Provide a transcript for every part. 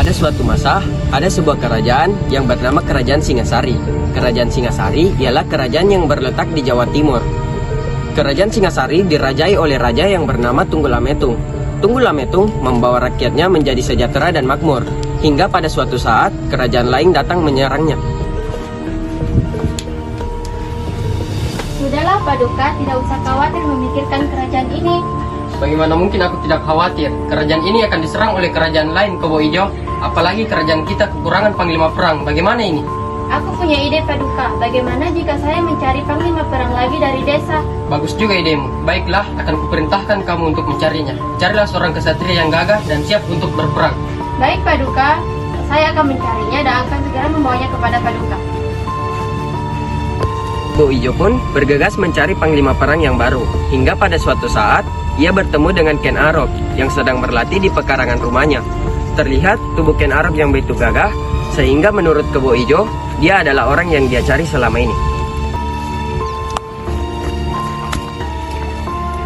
Pada suatu masa, ada sebuah kerajaan yang bernama Kerajaan Singasari. Kerajaan Singasari ialah kerajaan yang berletak di Jawa Timur. Kerajaan Singasari dirajai oleh raja yang bernama Tunggul Ametung. Tunggul Ametung membawa rakyatnya menjadi sejahtera dan makmur, hingga pada suatu saat kerajaan lain datang menyerangnya. Sudahlah Paduka, tidak usah khawatir memikirkan kerajaan ini. Bagaimana mungkin aku tidak khawatir? Kerajaan ini akan diserang oleh kerajaan lain, Kebo Ijo. Apalagi kerajaan kita kekurangan panglima perang. Bagaimana ini? Aku punya ide Paduka, bagaimana jika saya mencari panglima perang lagi dari desa? Bagus juga idemu. Baiklah, akan kuperintahkan kamu untuk mencarinya. Carilah seorang kesatria yang gagah dan siap untuk berperang. Baik Paduka, saya akan mencarinya dan akan segera membawanya kepada Paduka. Kebo Ijo pun bergegas mencari panglima perang yang baru. Hingga pada suatu saat, ia bertemu dengan Ken Arok yang sedang berlatih di pekarangan rumahnya. Terlihat tubuh Ken Arok yang begitu gagah, sehingga menurut Kebo Ijo, dia adalah orang yang dia cari selama ini.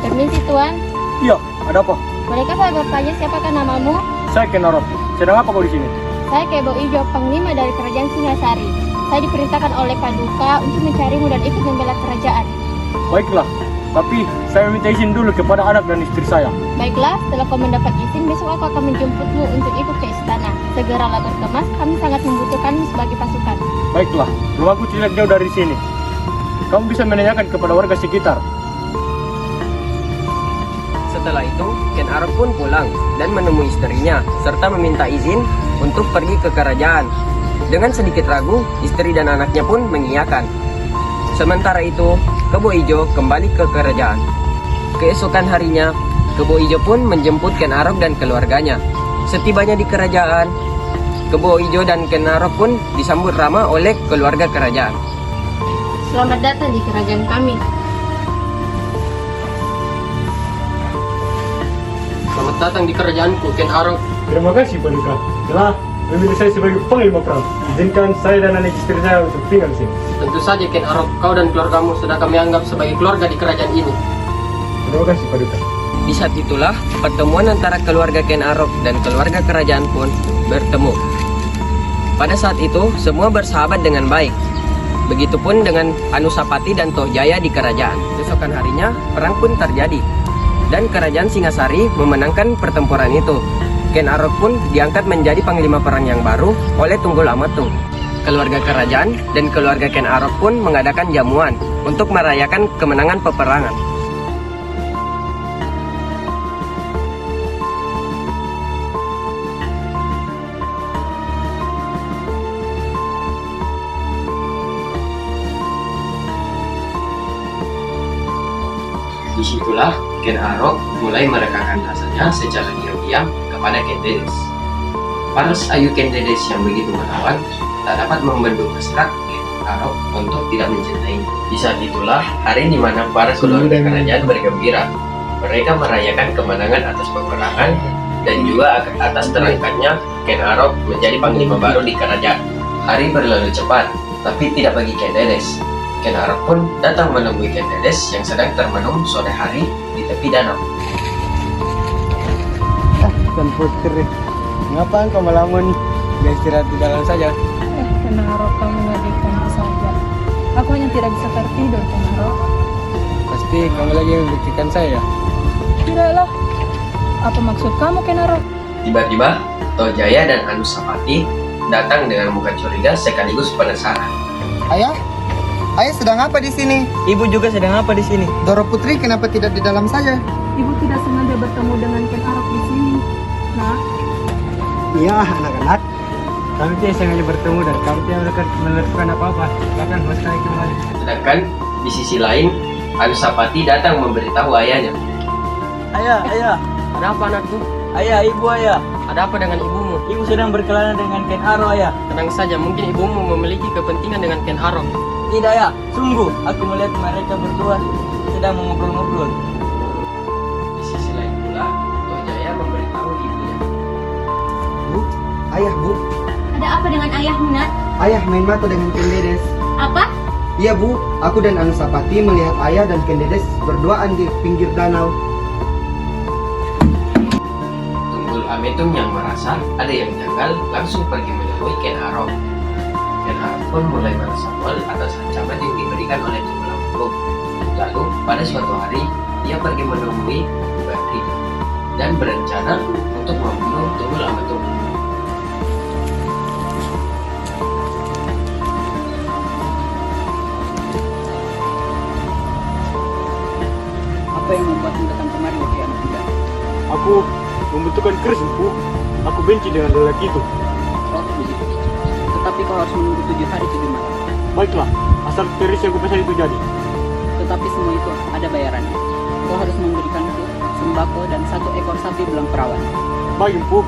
Permisi Tuan, Iya, ada apa? bolehkah saya bertanya siapakah namamu? Saya Ken Arok. Sedang apa kau di sini? Saya Kebo Ijo, panglima dari kerajaan Singasari. Saya diperintahkan oleh Paduka untuk mencarimu dan ikut membela kerajaan. Baiklah, tapi saya minta izin dulu kepada anak dan istri saya. Baiklah, setelah kau mendapat izin, besok aku akan menjemputmu untuk ikut ke istana. Segeralah berkemas, kami sangat membutuhkanmu sebagai pasukan. Baiklah, rumahku tidak jauh dari sini. Kamu bisa menanyakan kepada warga sekitar. Setelah itu, Ken Arok pun pulang dan menemui istrinya, serta meminta izin untuk pergi ke kerajaan. Dengan sedikit ragu, istri dan anaknya pun mengiyakan. Sementara itu, Kebo Ijo kembali ke kerajaan. Keesokan harinya, Kebo Ijo pun menjemput Ken Arok dan keluarganya. Setibanya di kerajaan, Kebo Ijo dan Ken Arok pun disambut ramah oleh keluarga kerajaan. Selamat datang di kerajaan kami. Selamat datang di kerajaanku, Ken Arok. Terima kasih, Paduka. Telah memilih saya sebagai panglima perang. Izinkan saya dan anak istri saya untuk tinggal di sini. Tentu saja, Ken Arok, kau dan keluargamu sudah kami anggap sebagai keluarga di kerajaan ini. Terima kasih, Paduka. Di saat itulah, pertemuan antara keluarga Ken Arok dan keluarga kerajaan pun bertemu. Pada saat itu, semua bersahabat dengan baik. Begitupun dengan Anusapati dan Tohjaya di kerajaan. Keesokan harinya, perang pun terjadi. Dan kerajaan Singasari memenangkan pertempuran itu. Ken Arok pun diangkat menjadi panglima perang yang baru oleh Tunggul Ametung. Keluarga kerajaan dan keluarga Ken Arok pun mengadakan jamuan untuk merayakan kemenangan peperangan. Disitulah Ken Arok mulai merekahkan rasanya secara diam-diam kepada Ken Dedes. Paras ayu Ken Dedes yang begitu menawan tak dapat membendung hasrat Ken Arok untuk tidak mencintainya. Di saat itulah hari di mana para keluarga kerajaan bergembira. Mereka merayakan kemenangan atas peperangan dan juga atas terangkatnya Ken Arok menjadi panglima baru di kerajaan. Hari berlalu cepat, tapi tidak bagi Ken Dedes. Ken Arok pun datang menemui Ken Dedes yang sedang termenung sore hari di tepi danau. Tuan Putri, mengapa engkau melamun? Biar istirahat di dalam saja. Ken Arok, kamu ngadikanku saja. Aku hanya tidak bisa tertidur, Ken Arok. Pasti kamu lagi memikirkan saya. Tidaklah. Apa maksud kamu, Ken Arok? Tiba-tiba, Tohjaya dan Anusapati datang dengan muka curiga sekaligus penasaran. Ayah? Ayah sedang apa di sini? Ibu juga sedang apa di sini? Doro Putri kenapa tidak di dalam saja? Ibu tidak sengaja bertemu dengan Ken Arok di sini. Nah, Iya, anak-anak. Kami tidak sengaja bertemu dan kami tidak melakukan apa-apa. Bahkan harus kami kembali. Sedangkan di sisi lain, Anusapati datang memberitahu ayahnya. Ayah, Ada apa anakku? ayah, ibu, ayah. Ada apa dengan ibumu? Ibu sedang berkelana dengan Ken Arok, ayah. Tenang saja, mungkin ibumu memiliki kepentingan dengan Ken Arok. Tidak, ayah. Sungguh, aku melihat mereka berdua sedang mengobrol-ngobrol. Di sisi lain pula, Tohjaya memberitahu ibunya. Bu, ayah bu, Ada apa dengan ayahmu, Nat? ayah main mata dengan Ken Dedes. Apa? Iya bu, aku dan Anusapati melihat ayah dan Ken Dedes berduaan di pinggir danau. Tunggul Ametung yang merasa ada yang janggal langsung pergi menemui Ken Arok. Ken Arok pun mulai merasa mual atas ancaman yang diberikan oleh Tunggul Ametung. Lalu pada suatu hari ia pergi menemui Bugatti dan berencana untuk membunuh Tunggul Ametung. Apa yang membuatmu datang kemari, wahai anak muda? Aku membutuhkan keris, Empu. Aku benci dengan lelaki itu. Oh, begitu. Tetapi kau harus menunggu 7 hari 7 malam. Baiklah, asal keris yang kupesan itu jadi. Tetapi semua itu ada bayarannya. Kau harus memberikanku sembako dan 1 ekor sapi belang perawan. Baik, Empu.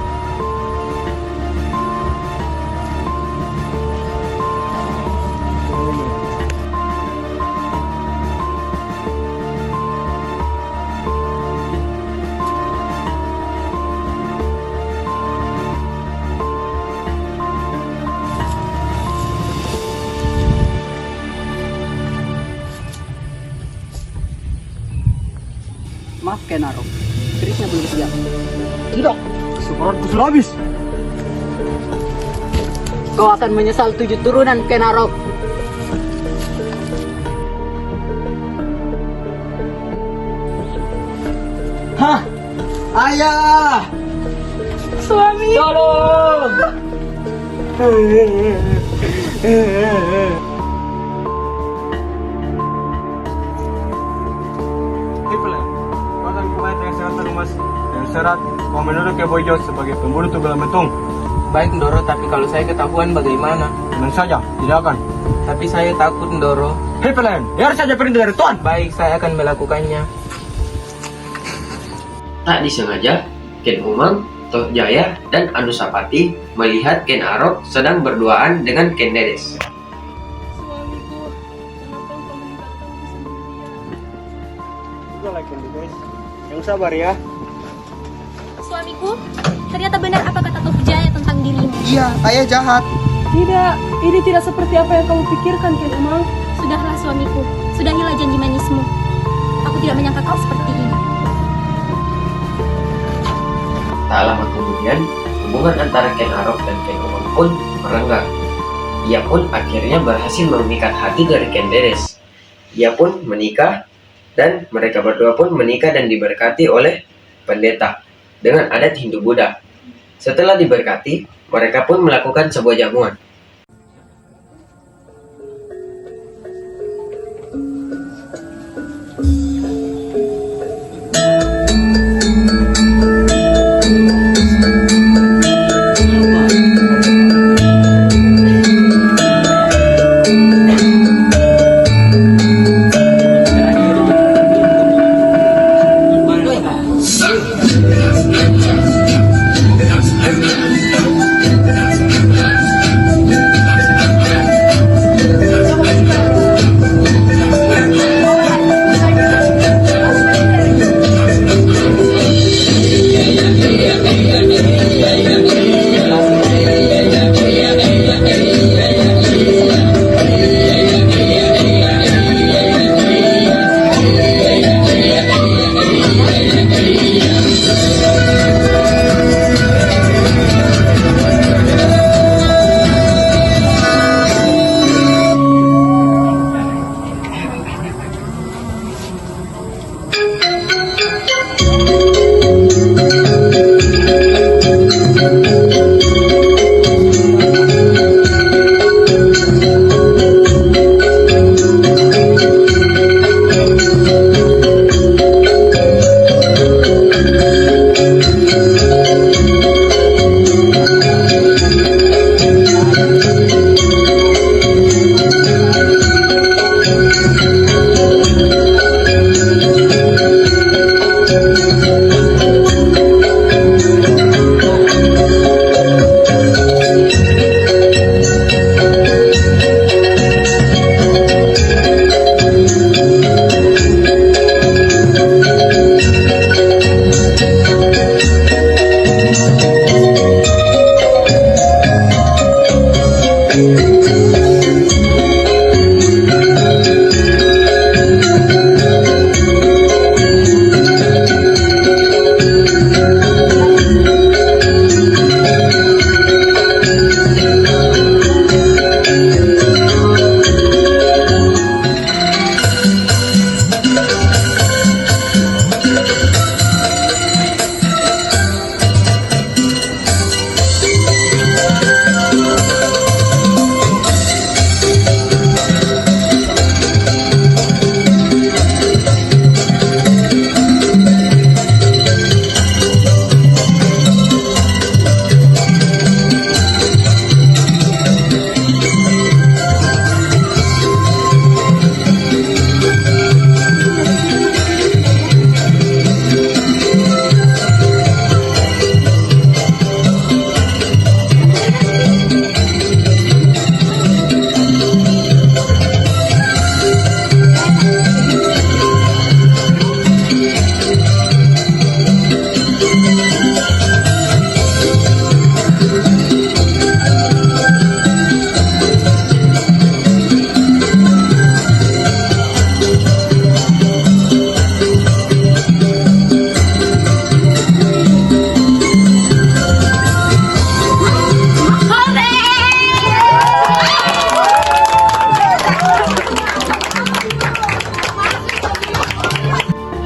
Maaf, Ken Arok. Kerisnya belum siap. Tidak, kesabaranku sudah habis. Kau akan menyesal 7 turunan, Ken Arok. Hah? Ayah! Suami! Tolong! Hei Pelan, kau akan kubayar dengan syarat terlumas dan syarat kau menurut ke Boyjo sebagai pembunuh Tunggul Ametung. Baik Ndoro, tapi kalau saya ketahuan bagaimana? Tenang saja, tidak akan. Tapi saya takut Ndoro. Hei Pelan, biar saja perintah dari Tuan. Baik, saya akan melakukannya. Tak disengaja, Ken Umang, Toh Jaya, dan Anusapati melihat Ken Arok sedang berduaan dengan Ken Dedes. Suamiku, kenapa engkau meninggalkanku sendirian? Sudahlah, Kendi, guys. Yang sabar ya. Suamiku, ternyata benar apa kata Toh Jaya tentang dirimu. Iya, ayah jahat. Tidak, ini tidak seperti apa yang kamu pikirkan, Ken Umang. Sudahlah suamiku, sudahilah janji manismu. Aku tidak menyangka kau seperti ini. Tak lama kemudian, hubungan antara Ken Arok dan Ken Umang pun merenggang. Ia pun akhirnya berhasil memikat hati dari Ken Dedes. Ia pun menikah, dan mereka berdua pun menikah dan diberkati oleh pendeta dengan adat Hindu-Buddha. Setelah diberkati, mereka pun melakukan sebuah jamuan.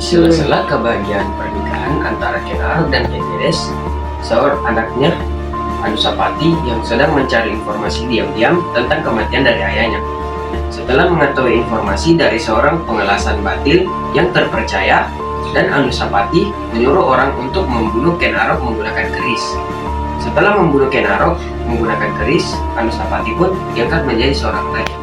Sela-sela kebahagiaan pernikahan antara Ken Arok dan Ken Dedes, seorang anaknya Anusapati yang sedang mencari informasi diam-diam tentang kematian dari ayahnya. Setelah mengetahui informasi dari seorang pengelasan batil yang terpercaya, dan Anusapati menyuruh orang untuk membunuh Ken Arok menggunakan keris. Setelah membunuh Ken Arok menggunakan keris, Anusapati pun diangkat menjadi seorang raja.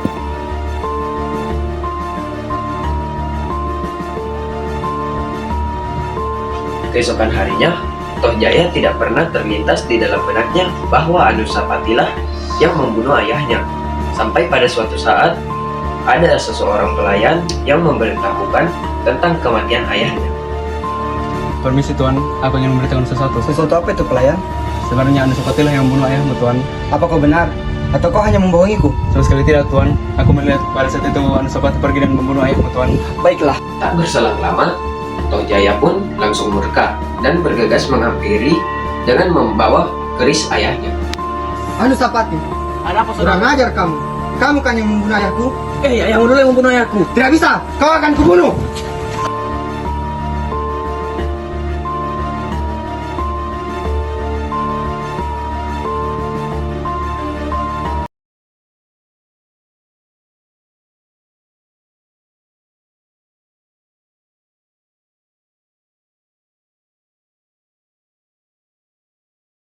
Keesokan harinya, Toh Jaya tidak pernah terlintas di dalam benaknya bahwa Anusapatilah yang membunuh ayahnya. Sampai pada suatu saat, ada seseorang pelayan yang memberitahukan tentang kematian ayahnya. Permisi Tuan, aku ingin memberitahukan sesuatu. Sesuatu apa itu pelayan? Sebenarnya Anusapati lah yang membunuh ayahmu Tuan. Apa kau benar? Atau kau hanya membohongiku? Sama sekali tidak Tuan. Aku melihat pada saat itu Anusapati pergi dan membunuh ayahmu Tuan. Baiklah, Tak berselang lama, Toh Jaya pun langsung murka dan bergegas menghampiri dengan membawa keris ayahnya. Anusapati, Ada apa kurang ajar kamu. Kamu kan yang membunuh ayahku? Ayahmu dulu yang membunuh ayahku. Tidak bisa, kau akan kubunuh.